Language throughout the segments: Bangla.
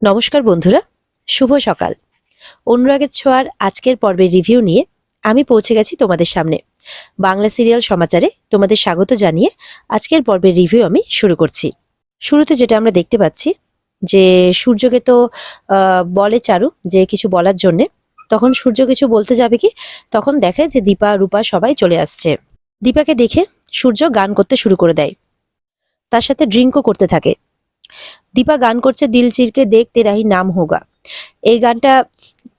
নমস্কার বন্ধুরা, শুভ সকাল। অনুরাগের ছোঁয়ার আজকের পর্বের রিভিউ নিয়ে আমি পৌঁছে গেছি তোমাদের সামনে। বাংলা সিরিয়াল সমাচারে তোমাদের স্বাগত জানিয়ে আজকের পর্বের রিভিউ আমি শুরু করছি। শুরুতে যেটা আমরা দেখতে পাচ্ছি যে সূর্যকে তো বলে চারু যে কিছু বলার জন্যে, তখন সূর্য কিছু বলতে যাবে কি, তখন দেখে যে দীপা রূপা সবাই চলে আসছে। দীপাকে দেখে সূর্য গান করতে শুরু করে দেয়, তার সাথে ড্রিঙ্কও করতে থাকে। দীপা গান করছে দিল চিরকে দেখ তেরা হি নাম হোগা, এই গানটা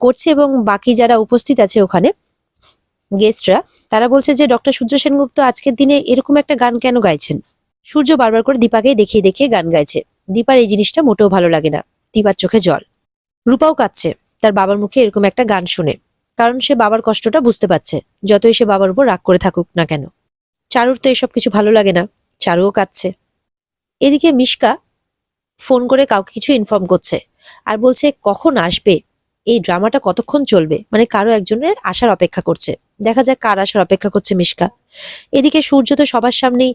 করছে এবং বাকি যারা উপস্থিত আছে ওখানে গেস্টরা, তারা বলছে যে ডক্টর সূর্য সেনগুপ্ত আজকের দিনে এরকম একটা গান কেন গাইছেন। সূর্য বারবার করে দীপাকে দেখিয়ে দেখিয়ে গান গাইছে। দীপার এই জিনিসটা মোটেও ভালো লাগে না। দীপার চোখে জল। রূপাও কাঁদছে তার বাবার মুখে এরকম একটা গান শুনে, কারণ সে বাবার কষ্টটা বুঝতে পারছে, যতই সে বাবার উপর রাগ করে থাকুক না কেন। চারুর তো এসব কিছু ভালো লাগে না, চারুও কাঁদছে। এদিকে মিশকা ফোন করে কাউকে কিছু ইনফর্ম করছে আর বলছে কখন আসবে, এই ড্রামাটা কতক্ষণ চলবে, মানে কারো একজনের আসার অপেক্ষা করছে। দেখা যাক কার আসার অপেক্ষা করছে মিশকা। এদিকে সূর্য তো সবার সামনেই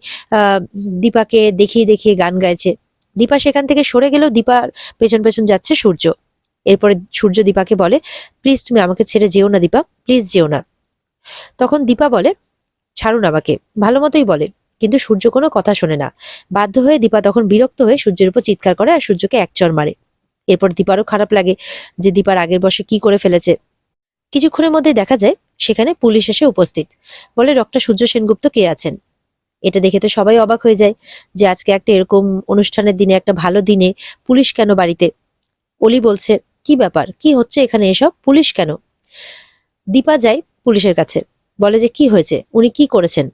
দীপাকে দেখিয়ে দেখিয়ে গান গাইছে। দীপা সেখান থেকে সরে গেলেও দীপার পেছন পেছন যাচ্ছে সূর্য। এরপরে সূর্য দীপাকে বলে, প্লিজ তুমি আমাকে ছেড়ে যেও না দীপা, প্লিজ যেও না। তখন দীপা বলে, ছাড়ুন আমাকে, ভালো মতোই বলে, কিন্তু সূর্য কোনো কথা শোনে না। বাধ্য হয়ে দীপা তখন বিরক্ত হয়ে সূর্যের উপর চিৎকার করে আর সূর্যকে এক চড় মারে। এরপর দীপারও খারাপ লাগে যে দীপার আগের বসে কি করে ফেলেছে। কিছুক্ষণের মধ্যে দেখা যায় সেখানে পুলিশ এসে উপস্থিত। বলে ডক্টর সূর্য সেনগুপ্ত কে আছেন। এটা দেখে তো সবাই অবাক হয়ে যায় যে আজকে একটা এরকম অনুষ্ঠানের দিনে, একটা ভালো দিনে পুলিশ কেন বাড়িতে। অলি বলছে, কি ব্যাপার, কি হচ্ছে এখানে, এসব পুলিশ কেন। দীপা যায় পুলিশের কাছে, বলে যে কি হয়েছে, উনি কি করেছেন।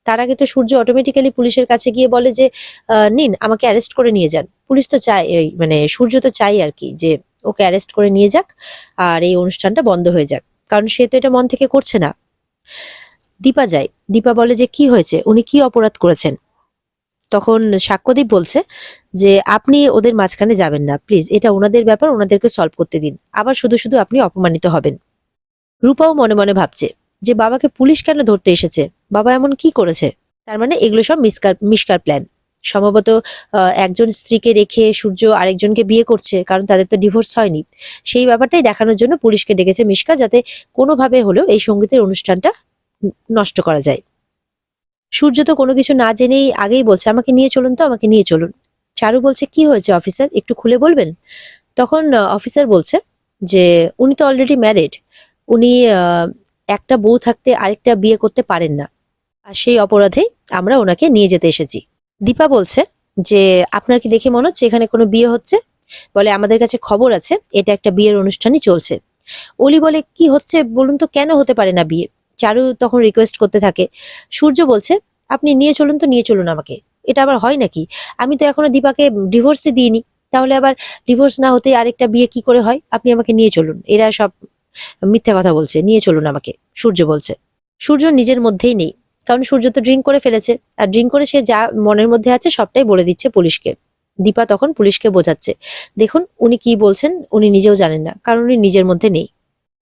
তার আগে তো সূর্য অটোমেটিক্যালি পুলিশের কাছে গিয়ে বলে যে নিন আমাকে অ্যারেস্ট করে নিয়ে যান। পুলিশ তো চায়, মানে সূর্য তো চাই আর কি যে ওকে অ্যারেস্ট করে নিয়ে যাক আর এই অনুষ্ঠানটা বন্ধ হয়ে যাক, কারণ সে তো এটা মন থেকে করছে না। দীপা যায়, দীপা বলে যে কি হয়েছে, উনি কি অপরাধ করেছেন। তখন সাক্ষ্যদীপ বলছে যে আপনি ওদের মাঝখানে যাবেন না প্লিজ, এটা ওনাদের ব্যাপার, ওনাদেরকে সলভ করতে দিন, আবার শুধু শুধু আপনি অপমানিত হবেন। রূপাও মনে মনে ভাবছে যে বাবাকে পুলিশ কেন ধরতে এসেছে, বাবা এমন কি করেছে। তার মানে এগুলো সব মিশকার প্ল্যান। সম্ভবত একজন স্ত্রীকে রেখে সূর্য আরেকজনকে বিয়ে করছে, কারণ তাদের তো ডিভোর্স হয়নি। সেই ব্যাপারটাই দেখানোর জন্য পুলিশকে ডেকেছে মিশকা, যাতে কোনোভাবে হলেও এই সঙ্গীতের অনুষ্ঠানটা নষ্ট করা যায়। সূর্য তো কোনো কিছু না জেনেই আগেই বলছে আমাকে নিয়ে চলুন, তো আমাকে নিয়ে চলুন। চারু বলছে কি হয়েছে অফিসার, একটু খুলে বলবেন। তখন অফিসার বলছে যে উনি তো অলরেডি ম্যারিড, উনি একটা বউ থাকতে আরেকটা বিয়ে করতে পারেন না, আর সেই অপরাধে আমরা ওনাকে নিয়ে যেতে এসেছি। দীপা বলছে যে আপনার কি দেখে মনে হচ্ছে এখানে কোনো বিয়ে হচ্ছে। বলে আমাদের কাছে খবর আছে এটা একটা বিয়ের অনুষ্ঠানই চলছে। অলি বলে কি হচ্ছে বলুন তো, কেন হতে পারে না বিয়ে। চারু তখন রিকোয়েস্ট করতে থাকে। সূর্য বলছে আপনি নিয়ে চলুন, তো নিয়ে চলুন আমাকে, এটা আবার হয় নাকি, আমি তো এখনো দীপাকে ডিভোর্সই দিইনি, তাহলে আবার ডিভোর্স না হতে আরেকটা বিয়ে কি করে হয়, আপনি আমাকে নিয়ে চলুন, এরা সব মিথ্যা কথা বলছে, নিয়ে চলুন আমাকে, সূর্য বলছে। সূর্য নিজের মধ্যেই নেই, কারণ সূর্য তো ড্রিঙ্ক করে ফেলেছে, আর ড্রিঙ্ক করে সে যা মনের মধ্যে আছে সবটাই বলে দিচ্ছে পুলিশকে। দীপা তখন পুলিশকে বোঝাচ্ছে, দেখুন উনি কি বলছেন উনি নিজেও জানেন না, কারণ উনি নিজের মধ্যে নেই।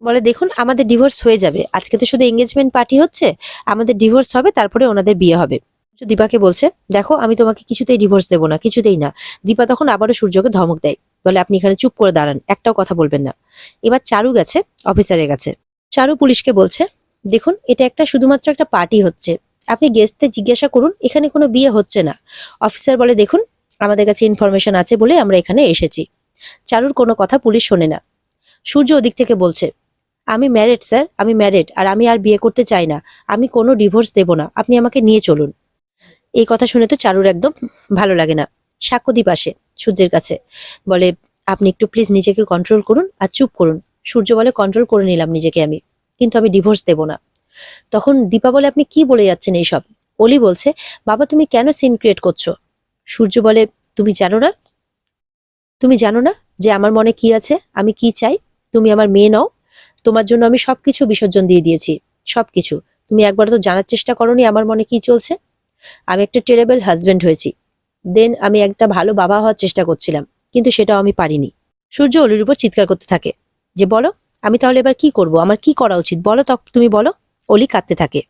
বলে দেখুন আমাদের ডিভোর্স হয়ে যাবে, আজকে তো শুধু এঙ্গেজমেন্ট পার্টি হচ্ছে, আমাদের ডিভোর্স হবে, তারপরে ওনাদের বিয়ে হবে। দীপাকে বলছে দেখো আমি তোমাকে কিছুতেই ডিভোর্স দেবো না, কিছুতেই না। দীপা তখন আবারও সূর্যকে ধমক দেয়, বলে আপনি এখানে চুপ করে দাঁড়ান, একটাও কথা বলবেন না। এবার চারু গেছে অফিসারের কাছে। চারু পুলিশকে বলছে দেখুন এটা একটা শুধুমাত্র একটা পার্টি হচ্ছে, আপনি গেস্টদের জিজ্ঞাসা করুন, এখানে কোনো বিয়ে হচ্ছে না। অফিসার বলে দেখুন আমাদের কাছে ইনফরমেশন আছে বলে আমরা এখানে এসেছি। চারুর কোনো কথা পুলিশ শোনে না। সূর্য ওদিক থেকে বলছে আমি ম্যারিড স্যার, আমি ম্যারিড, আর আমি আর বিয়ে করতে চাই না, আমি কোনো ডিভোর্স দেব না, আপনি আমাকে নিয়ে চলুন। এই কথা শুনে তো চারুর একদম ভালো লাগে না। সাক্ষ্যদীপ আসে সূর্যের কাছে, বলে আপনি একটু প্লিজ নিজেকে কন্ট্রোল করুন আর চুপ করুন। সূর্য বলে কন্ট্রোল করে নিলাম নিজেকে আমি, কিন্তু আমি ডিভোর্স দেব না। তখন দীপা বলে আপনি কি বলে যাচ্ছেন এইসব। অলি বলছে বাবা তুমি কেন সিন ক্রিয়েট করছো। সূর্য বলে তুমি জানো না, তুমি জানো না যে আমার মনে কি আছে, আমি কি চাই। তুমি আমার মেয়ে নও, তোমার জন্য আমি সবকিছু বিসর্জন দিয়ে দিয়েছি, সবকিছু। তুমি একবার তো জানার চেষ্টা করোনি আমার মনে কি চলছে। আমি একটা টেরেবল হাজবেন্ড হয়েছি, দেন আমি একটা ভালো বাবা হওয়ার চেষ্টা করছিলাম, কিন্তু সেটাও আমি পারিনি। সূর্য অলির উপর চিৎকার করতে থাকে যে বলো আমি তাহলে এবার কি করব, আমার কি করা উচিত বলো, তুমি বলো। অলি কাঁদতে থাকে।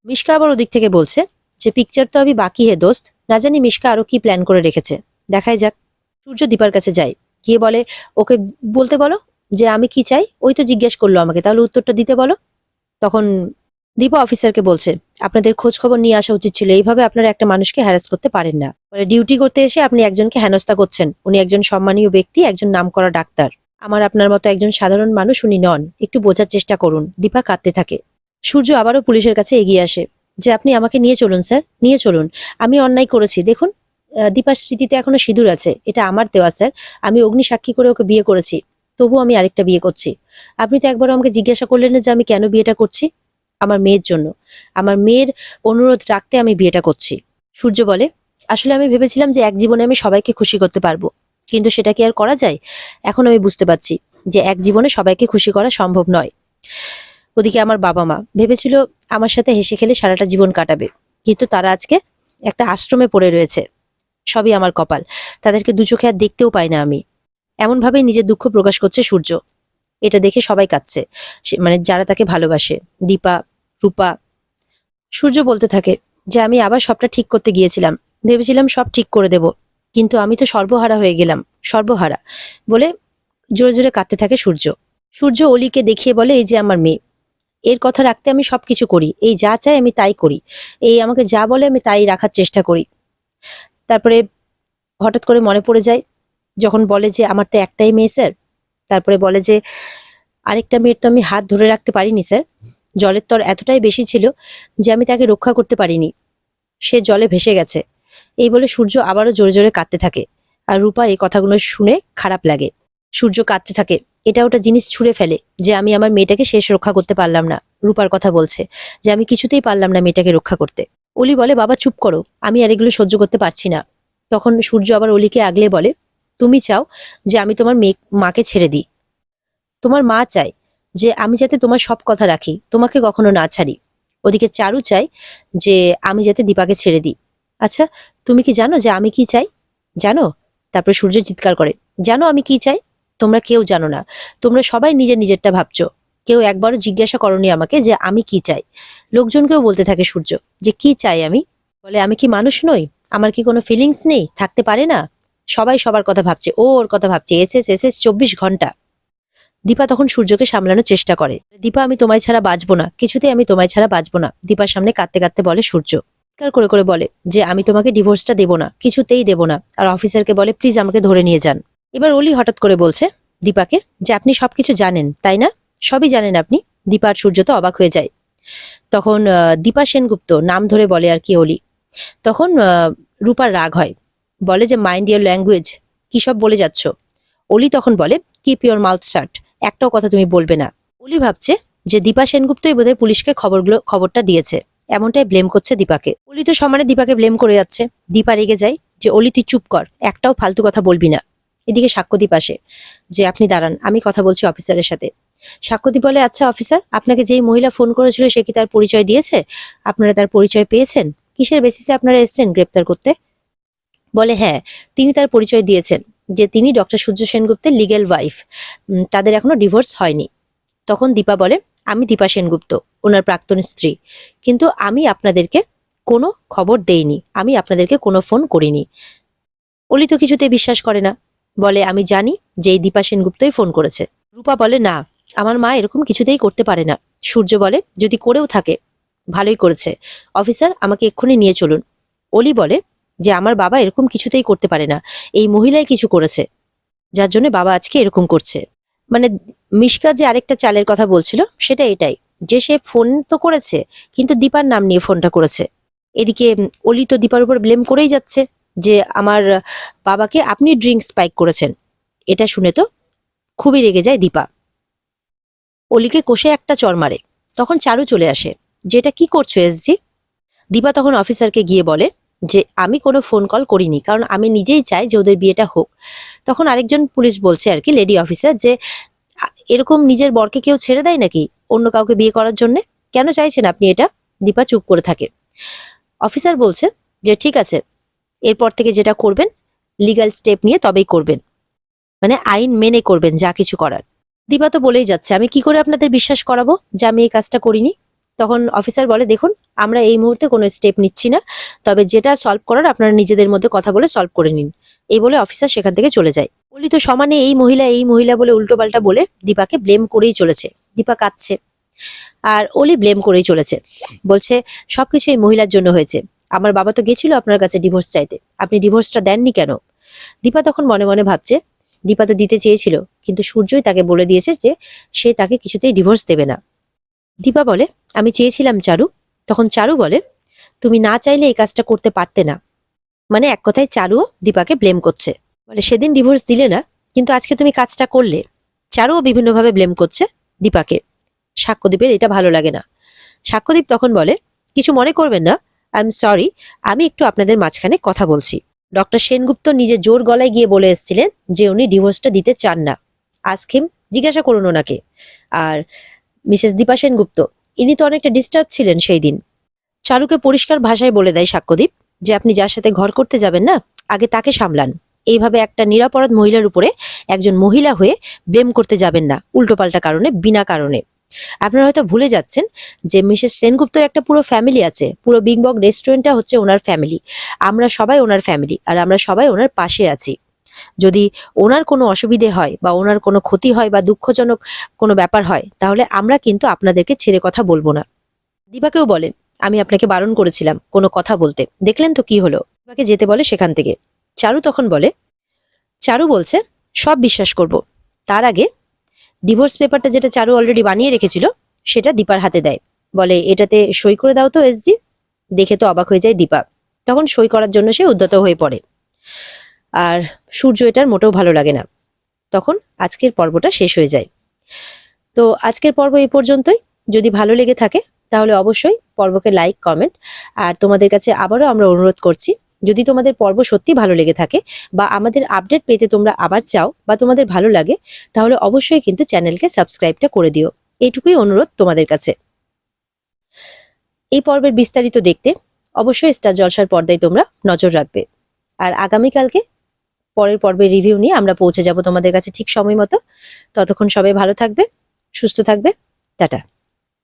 মিশকা আবার ওদিক থেকে বলছে যে পিকচার তো আমি বাকি হে দোস্ত, না জানি মিশকা আরো কি প্ল্যান করে রেখেছে, দেখাই যাক। সূর্য দীপার কাছে যায়, গিয়ে বলে ওকে বলতে বলো যে আমি কি চাই। ওই তো জিজ্ঞেস করলো আমাকে, তাহলে উত্তরটা দিতে বলো। তখন দীপা অফিসারকে বলছে আপনাদের খোঁজ খবর নিয়ে আসা উচিত ছিল, এইভাবে আপনারা একটা মানুষকে হ্যারাস করতে পারেন না। ডিউটি করতে এসে আপনি একজনকে হেনস্থা করছেন। উনি একজন সম্মানীয় ব্যক্তি, একজন নামকরা ডাক্তার। আমার আপনার মতো একজন সাধারণ মানুষ উনি নন, একটু বোঝার চেষ্টা করুন। দীপা কাঁদতে থাকে। সূর্য আবারও পুলিশের কাছে এগিয়ে আসে যে আপনি আমাকে নিয়ে চলুন স্যার, নিয়ে চলুন। আমি অন্যায় করেছি, দেখুন দীপার স্মৃতিতে এখনো সিঁদুর আছে, এটা আমার দেওয়া স্যার। আমি অগ্নি সাক্ষী করে ওকে বিয়ে করেছি, তবু আমি আরেকটা বিয়ে করছি। আপনি তো একবার আমাকে জিজ্ঞাসা করলেন না যে আমি কেন বিয়েটা করছি। আমার মেয়ের জন্য, আমার মেয়ের অনুরোধ রাখতে আমি বিয়েটা করছি। সূর্য বলে আসলে আমি ভেবেছিলাম যে এক জীবনে আমি সবাইকে খুশি করতে পারবো, কিন্তু সেটা কি আর করা যায়? এখন আমি বুঝতে পারছি যে এক জীবনে সবাইকে খুশি করা সম্ভব নয়। ওদিকে আমার বাবা মা ভেবেছিল আমার সাথে হেসে খেলে সারাটা জীবন কাটাবে, কিন্তু তারা আজকে একটা আশ্রমে পড়ে রয়েছে। সবই আমার কপাল, তাদেরকে দু চোখে আর দেখতেও পাই না আমি। এমন ভাবে নিজের দুঃখ প্রকাশ করছে সূর্য। এটা দেখে সবাই কাঁদছে, মানে যারা তাকে ভালোবাসে, দীপা, রূপা। সূর্য বলতে থাকে যে আমি আবার সবটা ঠিক করতে গিয়েছিলাম, ভেবেছিলাম সব ঠিক করে দেব, কিন্তু আমি তো সর্বহারা হয়ে গেলাম, সর্বহারা বলে জোরে জোরে কাঁদতে থাকে সূর্য। সূর্য অলিকে দেখিয়ে বলে এই যে আমার মেয়ে, এর কথা রাখতে আমি সবকিছু করি, এই যা চাই আমি তাই করি, এই আমাকে যা বলে আমি তাই রাখার চেষ্টা করি। তারপরে হঠাৎ করে মনে পড়ে যায় যখন বলে যে আমার তো একটাই মেয়ে স্যার। তারপরে বলে যে আরেকটা মেয়ের তো আমি হাত ধরে রাখতে পারিনি স্যার, জলের তর এতটাই বেশি ছিল যে আমি তাকে রক্ষা করতে পারিনি, সে জলে ভেসে গেছে। এই বলে সূর্য আবারও জোরে জোরে কাঁদতে থাকে। আর রূপা এই কথাগুলো শুনে খারাপ লাগে। সূর্য কাঁদতে থাকে, এটা ওটা জিনিস ছুঁড়ে ফেলে যে আমি আমার মেয়েটাকে শেষ রক্ষা করতে পারলাম না। রূপার কথা বলছে যে আমি কিছুতেই পারলাম না মেয়েটাকে রক্ষা করতে। অলি বলে বাবা চুপ করো, আমি আর এগুলো সহ্য করতে পারছি না। তখন সূর্য আবার অলিকে আগলে বলে তুমি চাও যে আমি তোমার মাকে ছেড়ে দিই, তোমার মা চায় যে আমি যাতে তোমার সব কথা রাখি, তোমাকে কখনো না ছাড়ি। ওদিকে চারু চাই যে আমি যাতে দীপাকে ছেড়ে দিই। আচ্ছা তুমি কি জানো যে আমি কি চাই? জানো? তারপরে সূর্য চিৎকার করে জানো আমি কি চাই? তোমরা কেউ জানো না, তোমরা সবাই নিজের নিজেরটা ভাবছো। কেউ একবারও জিজ্ঞাসা করনি আমাকে যে আমি কি চাই। লোকজনকেও বলতে থাকে সূর্য যে কি চাই আমি। বলে আমি কি মানুষ নই? আমার কি কোনো ফিলিংস নেই? থাকতে পারে না? সবাই সবার কথা ভাবছে, ও ওর কথা ভাবছে, এসএস এসএস 24 ঘন্টা। দীপা তখন সূর্যকে সামলানোর চেষ্টা করে। দীপা আমি তোমায় ছাড়া বাঁচবো না, কিছুতেই আমি তোমায় ছাড়া বাঁচবো না। দীপার সামনে কাঁদতে কাঁদতে বলে সূর্য। চিৎকার করে করে বলে যে আমি তোমাকে ডিভোর্সটা দেবো না, কিছুতেই দেবো না। আর অফিসারকে বলে প্লিজ আমাকে ধরে নিয়ে যান। এবার অলি হঠাৎ করে বলছে দীপাকে যে আপনি সবকিছু জানেন তাই না? সবই জানেন আপনি? দীপা আর সূর্য তো অবাক হয়ে যায়। তখন দীপা সেনগুপ্ত নাম ধরে বলে আর কি অলি। তখন রূপার রাগ হয়, বলে যে মাইন্ড ইওর ল্যাঙ্গুয়েজ, কি সব বলে যাচ্ছ? অলি তখন বলে কিপ ইওর মাউথ শাট, একটাও কথা তুমি বলবে না। অলি ভাবছে যে দীপা সেনগুপ্তই বোধহয় পুলিশকে খবরটা দিয়েছে, এমনটাই ব্লেম করছে দীপাকে। অলি তো সমানে দীপাকে ব্লেম করে যাচ্ছে। দীপা রেগে যায় যে অলি তুই চুপ কর, একটাও ফালতু কথা বলবি না। এদিকে সাক্ষ্যদীপ আসে যে আপনি দাঁড়ান, আমি কথা বলছি অফিসারের সাথে। সাক্ষ্যদীপ বলে আচ্ছা অফিসার, আপনাকে যেই মহিলা ফোন করেছিল সে কি তার পরিচয় দিয়েছে? আপনারা তার পরিচয় পেয়েছেন? কিসের বেসিসে আপনারা এসেছেন গ্রেপ্তার করতে? বলে হ্যাঁ, তিনি তার পরিচয় দিয়েছেন যে তিনি ডক্টর সূর্য সেনগুপ্তের লিগ্যাল ওয়াইফ, তাদের এখনো ডিভোর্স হয়নি। তখন দীপা বলে আমি দীপা সেনগুপ্ত, ওনার প্রাক্তন স্ত্রী, কিন্তু আমি আপনাদেরকে কোনো খবর দেইনি, আমি আপনাদেরকে কোনো ফোন করিনি। অলি তো কিছুতে বিশ্বাস করে না, বলে আমি জানি যে এই দীপা সেনগুপ্তই ফোন করেছে। রূপা বলে না, আমার মা এরকম কিছুতেই করতে পারে না। সূর্য বলে যদি করেও থাকে ভালোই করেছে, অফিসার আমাকে এক্ষুনি নিয়ে চলুন। অলি বলে যে আমার বাবা এরকম কিছুতেই করতে পারে না, এই মহিলাই কিছু করেছে যার জন্য বাবা আজকে এরকম করছে। মানে মিশকা যে আরেকটা চালের কথা বলছিল সেটা এটাই যে সে ফোন তো করেছে কিন্তু দীপার নাম নিয়ে ফোনটা করেছে। এদিকে অলি তো দীপার উপর ব্লেম করেই যাচ্ছে যে আমার বাবাকে আপনি ড্রিঙ্ক স্পাইক করেছেন। এটা শুনে তো খুবই রেগে যায় দীপা, অলিকে কষে একটা চড় মারে। তখন চারু চলে আসে, যেটা কি করছো এসজি? দীপা তখন অফিসারকে গিয়ে বলে যে আমি কোনো ফোন কল করিনি, কারণ আমি নিজেই চাই যে ওদের বিয়েটা হোক। তখন আরেকজন পুলিশ বলছে আর কি, লেডি অফিসার, যে এরকম নিজের বরকে কেউ ছেড়ে দেয় নাকি অন্য কাউকে বিয়ে করার জন্য? কেন চাইছেন আপনি এটা? দীপা চুপ করে থাকে। অফিসার বলছে যে ঠিক আছে, এরপর থেকে যেটা করবেন লিগ্যাল স্টেপ নিয়ে তবেই করবেন, মানে আইন মেনে করবেন যা কিছু করার। দীপা তো বলেই যাচ্ছে আমি কি করে আপনাদের বিশ্বাস করাবো যে আমি এই কাজটা করিনি। তখন অফিসার বলে দেখুন আমরা এই মুহূর্তে কোনো স্টেপ নিচ্ছি না, তবে যেটা সলভ করার আপনারা নিজেদের মধ্যে কথা বলে সলভ করে নিন। এই বলে অফিসার সেখান থেকে চলে যায়। অলি তো সমানে এই মহিলা বলে উল্টোপাল্টা বলে দীপাকে ব্লেম করেই চলেছে। দীপা কাঁদছে আর অলি ব্লেম করেই চলেছে, বলছে সবকিছু এই মহিলার জন্য হয়েছে। আমার বাবা তো গেছিল আপনার কাছে ডিভোর্স চাইতে, আপনি ডিভোর্সটা দেননি কেন? দীপা তখন মনে মনে ভাবছে, দীপা তো দিতে চেয়েছিল, কিন্তু সূর্যই তাকে বলে দিয়েছে যে সে তাকে কিছুতেই ডিভোর্স দেবে না। দীপা বলে, আমি চেয়েছিলাম চারু। তখন চারু বলে, তুমি না চাইলে এই কাজটা করতে পারতে না। মানে এক কথায় চারুও দীপাকে ব্লেম করছে, বলে সেদিন ডিভোর্স দিলে না, কিন্তু আজকে তুমি কাজটা করলে। চারুও বিভিন্নভাবে ব্লেম করছে দীপাকে। সাক্ষ্যদীপের এটা ভালো লাগে না। সাক্ষ্যদীপ তখন বলে, কিছু মনে করবেন না, আই এম সরি, আমি একটু আপনাদের মাঝখানে কথা বলছি। ডক্টর সেনগুপ্ত নিজে জোর গলায় গিয়ে বলে এসেছিলেন যে উনি ডিভোর্সটা দিতে চান না। আজকে জিজ্ঞাসা করুন ওনাকে। আর মিসেস দীপা সেনগুপ্ত, ইনি তো অনেকটা ডিস্টার্ব ছিলেন সেই দিন। চারুকে পরিষ্কার ভাষায় বলে দেয় সাক্ষ্যদীপ যে আপনি যার সাথে ঘর করতে যাবেন না, আগে তাকে সামলান। এইভাবে একটা নিরপরাধ মহিলার উপরে একজন মহিলা হয়ে ব্লেম করতে যাবেন না উল্টোপাল্টা কারণে, বিনা কারণে। আপনারা হয়তো ভুলে যাচ্ছেন যে মিসেস সেনগুপ্তর একটা পুরো ফ্যামিলি আছে, পুরো বিগ বক রেস্টুরেন্টটা হচ্ছে ওনার ফ্যামিলি। আমরা সবাই ওনার ফ্যামিলি, আর আমরা সবাই ওনার পাশে আছি। যদি ওনার কোনো অসুবিধে হয় বা ওনার কোনো ক্ষতি হয় বা দুঃখজনক কোনো ব্যাপার হয়, তাহলে আমরা কিন্তু আপনাদেরকে ছেড়ে কথা বলবো না। দীপাকেও বলে, আমি আপনাকে বারণ করেছিলাম কোনো কথা বলতে, দেখলেন তো কি হলো। দীপাকে যেতে বলে সেখান থেকে। চারু তখন বলে, চারু বলছে সব বিশ্বাস করব, তার আগে ডিভোর্স পেপারটা যেটা চারু অলরেডি বানিয়ে রেখেছিল সেটা দীপার হাতে দেয়। বলে, এটাতে সই করে দাও তো এসজি। দেখে তো অবাক হয়ে যায় দীপা। তখন সই করার জন্য সে উদ্যত হয়ে পড়ে। আর সূর্য এটার মোটেও ভালো লাগে না। তখন আজকের পর্বটা শেষ হয়ে যায়। তো আজকের পর্ব এই পর্যন্তই। যদি ভালো লেগে থাকে তাহলে অবশ্যই পর্বকে লাইক, কমেন্ট। আর তোমাদের কাছে আবারও আমরা অনুরোধ করছি, যদি তোমাদের পর্ব সত্যি ভালো লেগে থাকে বা আমাদের আপডেট পেতে তোমরা আবার চাও বা তোমাদের ভালো লাগে, তাহলে অবশ্যই কিন্তু চ্যানেলকে সাবস্ক্রাইবটা করে দিও। এইটুকুই অনুরোধ তোমাদের কাছে। এই পর্বের বিস্তারিত দেখতে অবশ্যই স্টার জলসার পর্দায় তোমরা নজর রাখবে। আর আগামীকালকে পরের পর্বের রিভিউ নিয়ে আমরা পৌঁছে যাব তোমাদের কাছে ঠিক সময় মতো। ততক্ষণ সবাই ভালো থাকবে, সুস্থ থাকবে। টাটা।